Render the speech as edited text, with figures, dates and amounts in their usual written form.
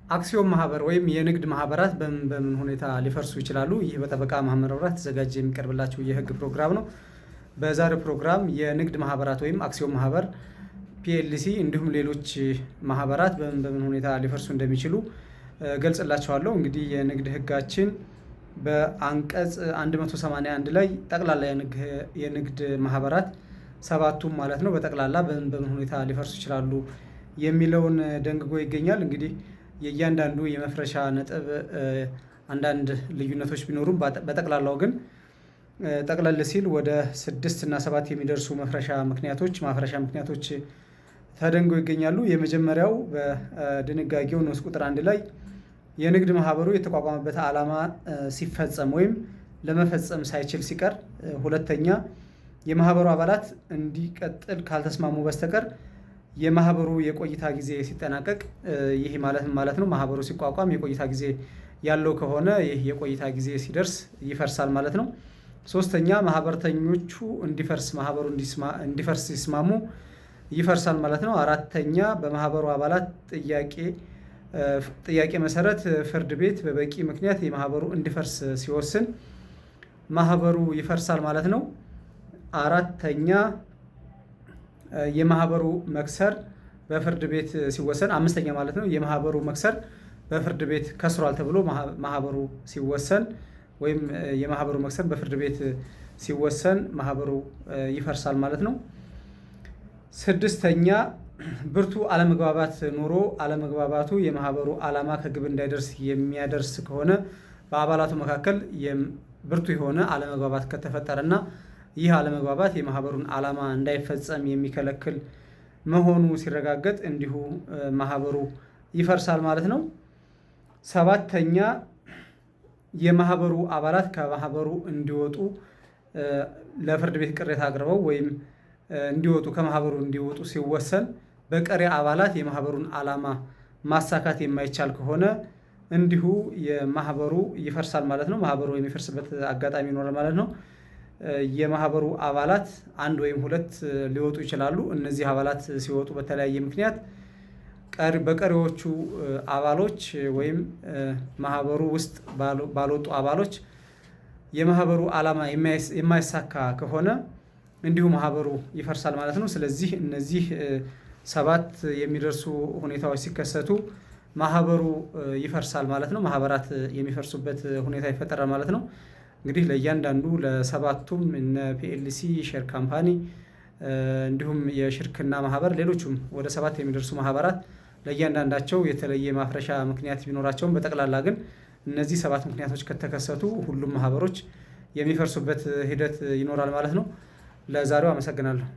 አክሲዮን ማህበር ወይም የንግድ ማህበራት በምን ሁኔታ ሊፈርሱ ይችላሉ? ይህ በጠበቃ መሐመድ መብራት ተዘጋጀ የሚቀርብላችሁ የህግ ፕሮግራም ነው። በዛሬው ፕሮግራም የንግድ ማህበራት ወይም አክሲዮን ማህበር ፒኤልሲ እንዲሁም ሌሎች ማህበራት በምን ሁኔታ ሊፈርሱ እንደሚችሉ ገልጽላችኋለሁ። እንግዲህ የንግድ ህጋችን በአንቀጽ 181 ላይ ጠቅላላ የንግድ ማህበራት ሰባቱም ማለት ነው በጠቅላላ በምን ሁኔታ ሊፈርሱ ይችላሉ የሚለውን ደንግጎ ይገኛል። እንግዲህ የእያንዳንዱ የመፍረሻ ነጥብ አንዳንድ ልዩነቶች ቢኖሩም በጠቅላላው ግን ጠቅለል ሲል ወደ 6 እና 7 የሚደርሱ ማፍረሻ ምክንያቶች ተደንገው ይገኛሉ። የመጀመሪያው በድንጋጌው ንዑስ ቁጥር 1 ላይ የንግድ ማህበሩ የተቋቋመበት ዓላማ ሲፈጸም ወይም ለመፈጸም ሳይችል ሲቀር፣ ሁለተኛ የማህበሩ አባላት እንዲቀጥል ካልተስማሙ በስተቀር የማህበሩ የቆይታ ጊዜ ሲጠናቀቅ፣ ይህ ማለት ነው ማህበሩ ሲቋቋም የቆይታ ጊዜ ያለው ከሆነ ይህ የቆይታ ጊዜ ሲደርስ ይፈርሳል ማለት ነው። ሶስተኛ ማህበርተኞቹ ማህበሩ እንዲፈርስ ሲስማሙ ይፈርሳል ማለት ነው። አራተኛ በማህበሩ አባላት ጥያቄ መሰረት ፍርድ ቤት በበቂ ምክንያት የማህበሩ እንዲፈርስ ሲወስን ማህበሩ ይፈርሳል ማለት ነው። አራተኛ የማህበሩ መክሰር በፍርድ ቤት ሲወሰን፣ አምስተኛ ማለት ነው የማህበሩ መክሰር በፍርድ ቤት ከስሯል ተብሎ ማህበሩ ሲወሰን ወይም የማህበሩ መክሰር በፍርድ ቤት ሲወሰን ማህበሩ ይፈርሳል ማለት ነው። ስድስተኛ ብርቱ አለመግባባት ኖሮ አለመግባባቱ የማህበሩ ዓላማ ከግብ እንዳይደርስ የሚያደርስ ከሆነ በአባላቱ መካከል ብርቱ የሆነ አለመግባባት ከተፈጠረና ይህ አለመግባባት የማህበሩን ዓላማ እንዳይፈጸም የሚከለክል መሆኑ ሲረጋገጥ እንዲሁ ማህበሩ ይፈርሳል ማለት ነው። ሰባተኛ የማህበሩ አባላት ከማህበሩ እንዲወጡ ለፍርድ ቤት ቅሬታ አቅርበው ወይም ከማህበሩ እንዲወጡ ሲወሰን በቀሪ አባላት የማህበሩን ዓላማ ማሳካት የማይቻል ከሆነ እንዲሁ የማህበሩ ይፈርሳል ማለት ነው። ማህበሩ የሚፈርስበት አጋጣሚ ይኖራል ማለት ነው። የማህበሩ አባላት አንድ ወይም ሁለት ሊወጡ ይችላሉ። እነዚህ አባላት ሲወጡ በተለያየ ምክንያት በቀሪዎቹ አባሎች ወይም ማህበሩ ውስጥ ባልወጡ አባሎች የማህበሩ ዓላማ የማይሳካ ከሆነ እንዲሁ ማህበሩ ይፈርሳል ማለት ነው። ስለዚህ እነዚህ 7 የሚደርሱ ሁኔታዎች ሲከሰቱ ማህበሩ ይፈርሳል ማለት ነው። ማህበራት የሚፈርሱበት ሁኔታ ይፈጠራል ማለት ነው። እንግዲህ ለእያንዳንዱ ለሰባቱም እነ ፒኤልሲ፣ ሼር ካምፓኒ እንዲሁም የሽርክና ማህበር ሌሎቹም ወደ 7 የሚደርሱ ማህበራት ለእያንዳንዳቸው የተለየ ማፍረሻ ምክንያት ቢኖራቸውም በጠቅላላ ግን እነዚህ 7 ምክንያቶች ከተከሰቱ ሁሉም ማህበሮች የሚፈርሱበት ሂደት ይኖራል ማለት ነው። ለዛሬው አመሰግናለሁ።